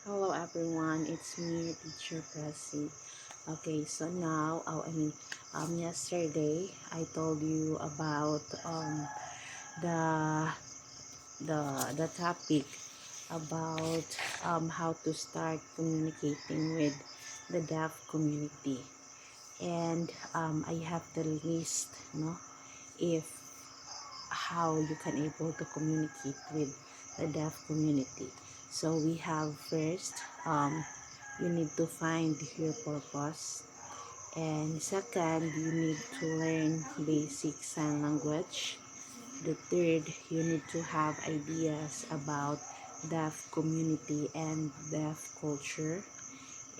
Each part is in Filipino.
Hello everyone, it's me, Teacher Pressy. Okay, so now, yesterday I told you about the the topic about how to start communicating with the deaf community, and I have the list, if how you can able to communicate with the deaf community. So we have first, you need to find your purpose, and second, you need to learn basic sign language. The third, you need to have ideas about deaf community and deaf culture.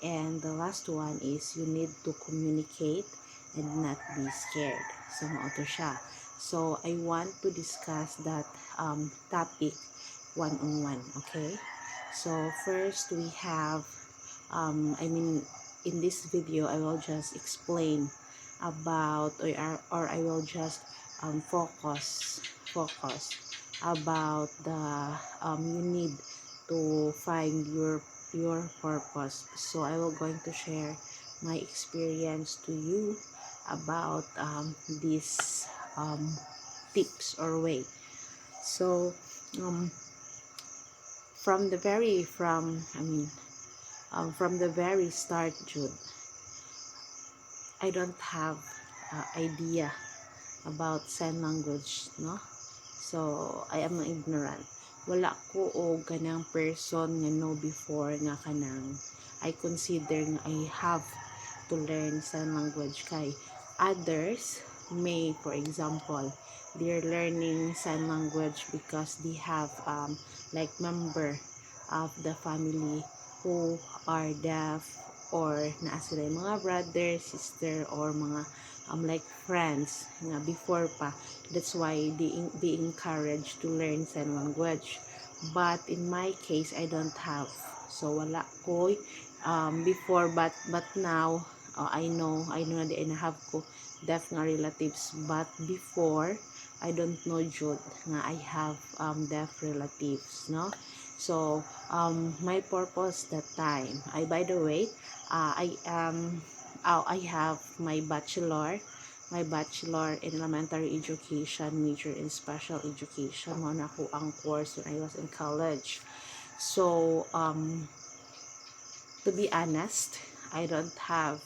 And the last one is you need to communicate and not be scared. So, mao to siya. So, I want to discuss that topic one-on-one, okay? So, first we have, in this video, I will just explain about, or I will just focus about the, you need to find your purpose. So I will going to share my experience to you about these tips or way. So um, from the very from the very start, Jude, I don't have idea about sign language, no? So I am ignorant. Wala ko o ganang person nga know before nga kanang I consider nga I have to learn sign language kay others may, for example, they're learning sign language because they have like member of the family who are deaf, or naa sila yung mga brother, sister, or mga like friends nga before pa. That's why they encouraged to learn sign language. But in my case, I don't have. So wala ko before, but now I know na di na have ko deaf nga relatives, but before I don't know jud nga I have deaf relatives, no? So my purpose that time, by the way, I have my bachelor in elementary education, major in special education. Mo na ko ang course when I was in college. So to be honest, I don't have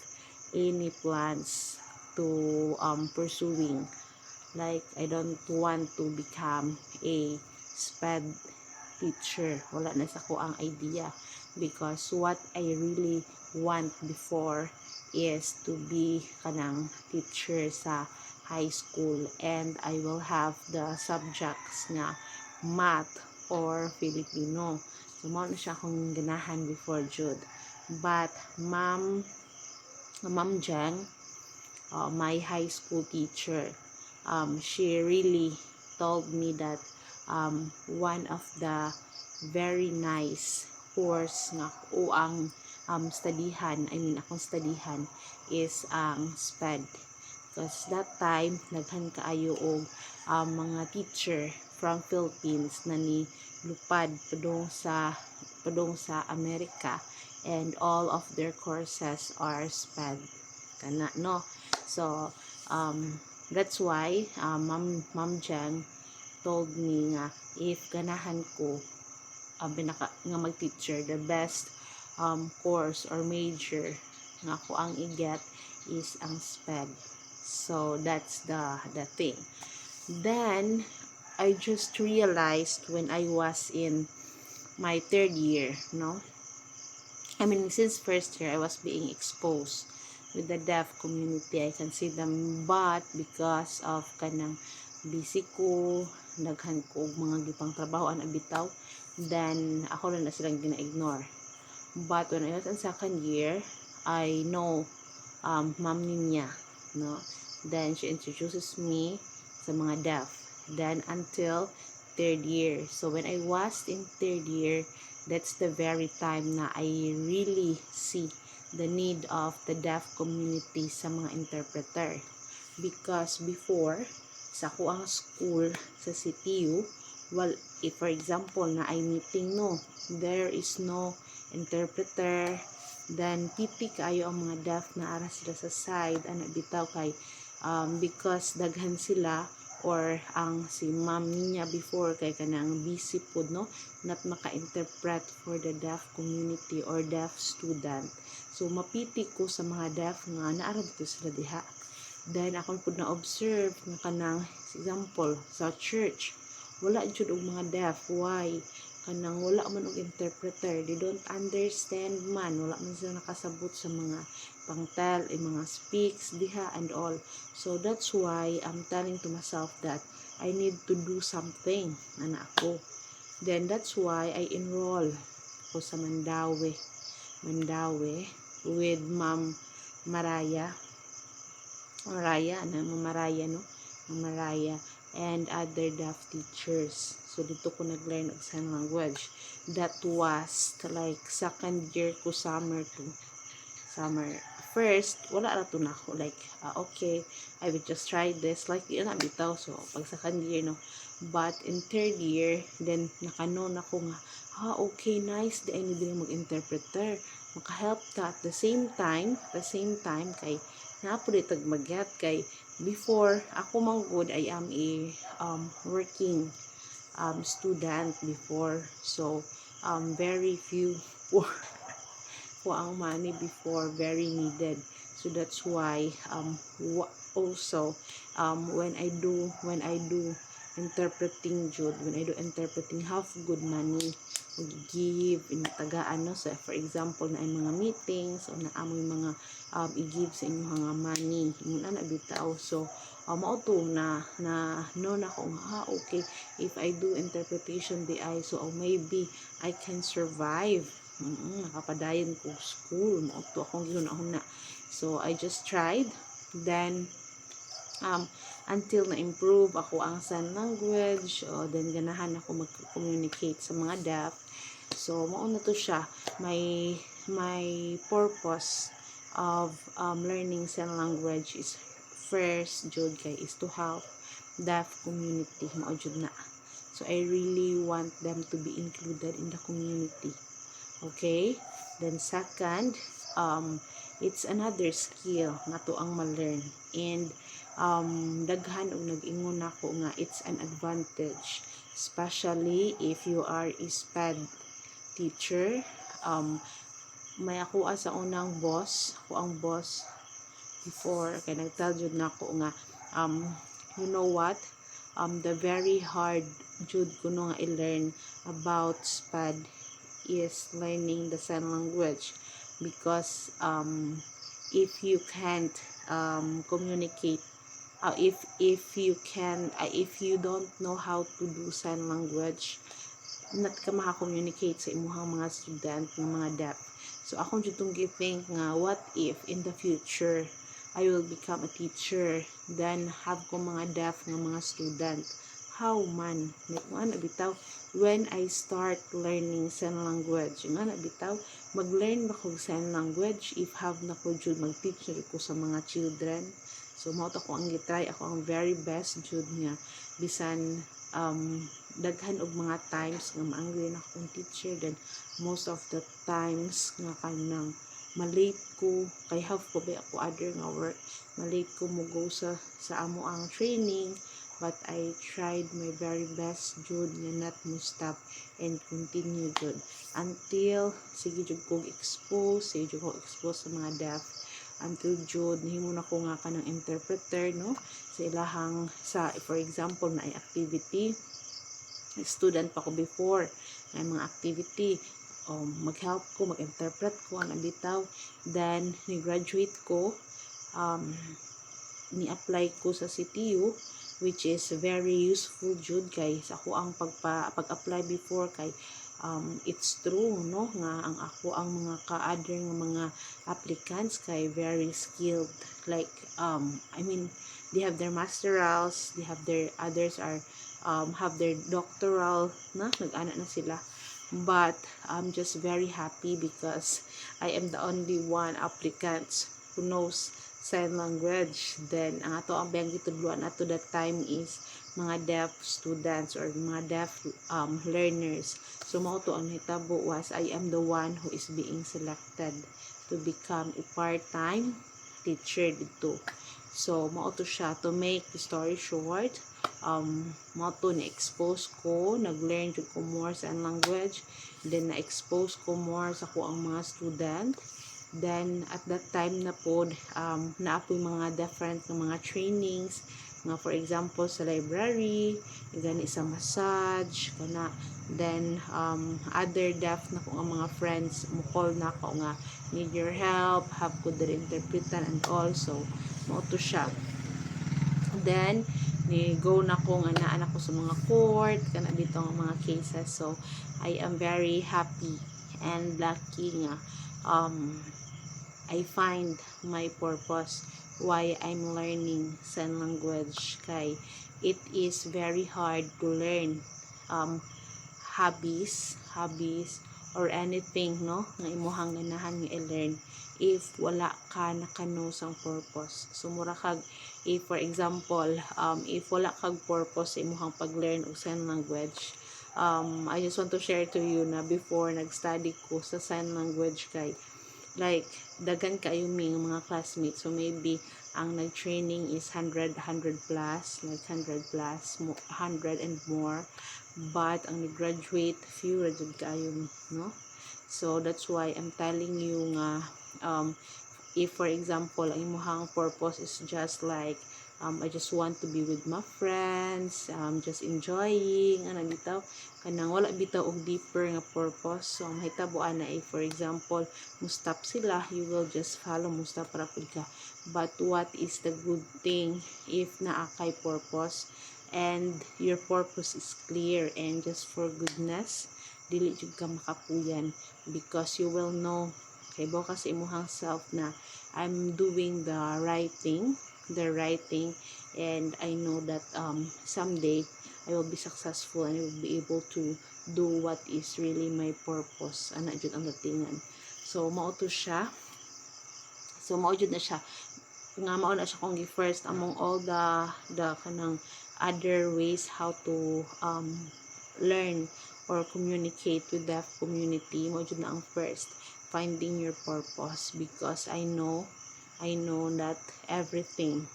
any plans to pursuing, like I don't want to become a SPED teacher. Wala na sa ko ang idea, because what I really want before is to be kanang teacher sa high school, and I will have the subjects nga math or Filipino. So mo na siya akong ganahan before Jude. But Ma'am Jang, my high school teacher, she really told me that one of the very nice course nga o ang akong studihan is ang SPED, because that time daghan kaayo og mga teacher from Philippines na ni lupad padung sa Amerika, and all of their courses are SPED kana, no? So that's why Ma'am Jan told me nga if ganahan ko nga mag-teacher, the best course or major nga ko ang i-get is ang SPED. So that's the thing. Then I just realized when I was in my third year, no? Since first year I was being exposed with the deaf community. I can see them, but because of kanang busy ko, daghan ko mga gipang trabaho ang abitaw, then ako na silang gina-ignore. But when I was in second year, I know Ma'am Ninya, no? Then she introduces me sa mga deaf. Then until third year. So when I was in third year, that's the very time na I really see the need of the deaf community sa mga interpreter. Because before, sa kuang school sa CTU, well, if for example na ay meeting, no, there is no interpreter. Then piti kaayo ang mga deaf na ara sila sa side ana bitaw kay because daghan sila, or ang si ma'am niya before kay kanang busy pod no, not maka-interpret for the deaf community or deaf student. So mapiti ko sa mga deaf nga naara dito sila diha. Then akon pud na observe nga kanang example sa church wala jud og mga deaf. Why? Kanang wala man og interpreter, they don't understand man, wala man sila nakasabot sa mga pangtel mga speaks diha and all. So that's why I'm telling to myself that I need to do something ana ako. Then that's why I enroll ko sa Mandawi with Ma'am Maraya no, Maraya and other deaf teachers. So dito ko nag-learn og sign language. That was like second year ko summer. First wala ra to na ako like okay, I will just try this like yun na bitaw. So pag second year no, but in third year then nakanon ako nga okay, nice di ay nila mag-interpreter, maka-help ta at the same time kay napud itag magyat kay before ako manggod I am a working student before. So very few poor po ang money before, very needed. So that's why also when I do interpreting jud, when I do interpreting, half good money give in tagaan no. So for example na ay mga meetings o na amoy mga i-give sa inyo mga money ingon ana bitaw. So mao to na no na ko okay, if I do interpretation di ay so maybe I can survive. Nakapadayon ko school mao to akong ginunahon na. So I just tried, then until na-improve ako ang sign language, then ganahan ako mag-communicate sa mga deaf. So mao na to siya, my purpose of learning sign language is first jud kay is to help deaf community, mao jud na. So I really want them to be included in the community. Okay, then second, it's another skill nga to ang ma-learn, and daghan og nag-ingon nako nga it's an advantage, especially if you are a SPED teacher. May ako sa unang boss, before kay nagtell jud nako nga you know what, the very hard jud kuno nga i-learn about SPED is learning the sign language, because if you can't communicate, if you don't know how to do sign language, not ka maka-communicate sa imuhang mga student ng mga deaf. So akong jutong giving nga what if in the future I will become a teacher, then have ko mga deaf ng mga student, how man nga na bitaw when I start learning sign language, nga na bitaw mag-learn ba ko sign language if have na ko jud mag-teach ko sa mga children. So mao to ko ang gitry, ako ang very best jud nga bisan daghan og mga times nga maangry na akong teacher, then most of the times nga kanang malate ko kay have ko ba ako other nga work, malate ko mo go sa amo ang training, but I tried my very best jud nga not mo stop and continue jud until sige jud ko expose sa mga deaf, until jud nahimo na ko nga kanang interpreter no sa ilahang for example na ay activity, student pa ko before na mga activity, mag-help ko, mag-interpret ko ang bitaw. Then ni-graduate ko, ni-apply ko sa CTU, which is very useful jud kay sa ako ang pag-apply before kay it's true no nga ang ako ang mga ka-other nga mga applicants kay very skilled, like I mean they have their masterals, they have their others are have their doctoral na nag-ana na sila, but I'm just very happy because I am the only one applicant who knows sign language. Then ang ato ang biyang gitudluan ato that time is mga deaf students or mga deaf learners. So mao to ang hitabo was I am the one who is being selected to become a part-time teacher dito. So mao to siya, to make the story short, mao to na-expose ko, nag-learn jud ko more sign language, then na-expose ko more sa ko ang mga student. Then at that time na po, naapoy mga different ng mga trainings nga, for example sa library, gani sa massage kana. Then other deaf na ko ang mga friends mo call na ko nga need your help, have ko the interpreter and also mao to siya. Then ni go na ko nga naa ko sa mga court kana dito ang mga cases. So I am very happy and lucky nga I find my purpose why I'm learning sign language, kay it is very hard to learn hobbies or anything no nga imuhang ganahan nga i-learn if wala ka nakano sang purpose. So mura kag if for example if wala kag purpose sa imuhang pag-learn og sign language, I just want to share to you na before nag-study ko sa sign language, kay like dagan kayo mga classmates, so maybe ang nag-training is 100 plus, like 100 plus 100 and more, but ang nag-graduate few ra jud kayo no. So that's why I'm telling you nga if for example ang imong purpose is just like I just want to be with my friends, just enjoying ano bitaw kanang wala bitaw og deeper nga purpose. So mahitabuan na for example mo stop sila, you will just follow mo stop para pud ka. But what is the good thing if naa kay purpose and your purpose is clear and just for goodness, dili jud ka makapuyan, because you will know kay ka sa imuhang self na I'm doing the right thing, and I know that someday I will be successful and I will be able to do what is really my purpose ana jud ang datingan. So mao to siya, so mao jud na siya nga mao na siya kung first among all the kanang other ways how to learn or communicate with the community. Mao jud na ang first, finding your purpose, because I know that everything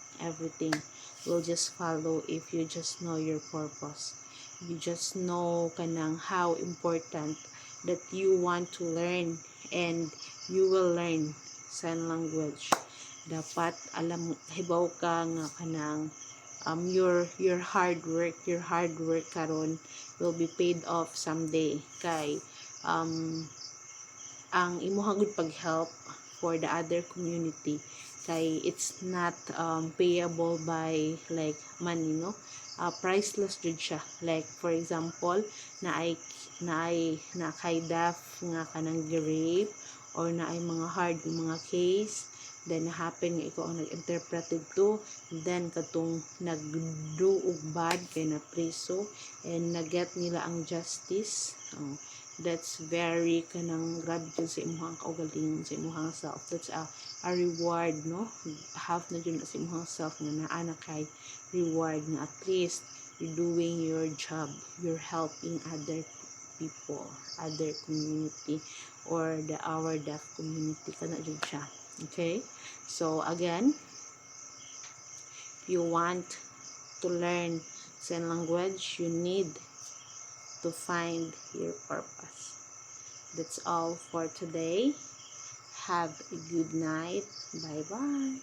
will just follow if you just know your purpose. You just know kanang how important that you want to learn, and you will learn sign language. Dapat alam, hibaw ka nga kanang your hard work karon will be paid off someday, kay ang imuhang good pag-help for the other community, kay it's not payable by like money no. Priceless jud siya. Like for example na kay deaf nga kanang gi-rape or na ay mga hard mga case, then happen nga ikaw ang nag-interpret to, then katong nag-do og bad kay na preso and na-get nila ang justice. That's very kanang grabe sa imuhang kaugalingon sa imuhang self. That's a reward no, have na dyan sa imuhang self nga naa na kay reward na at least you're doing your job, you're helping other people, other community, or our deaf community kana jud siya. Okay, so again, if you want to learn sign language, you need to find your purpose. That's all for today. Have a good night. Bye bye.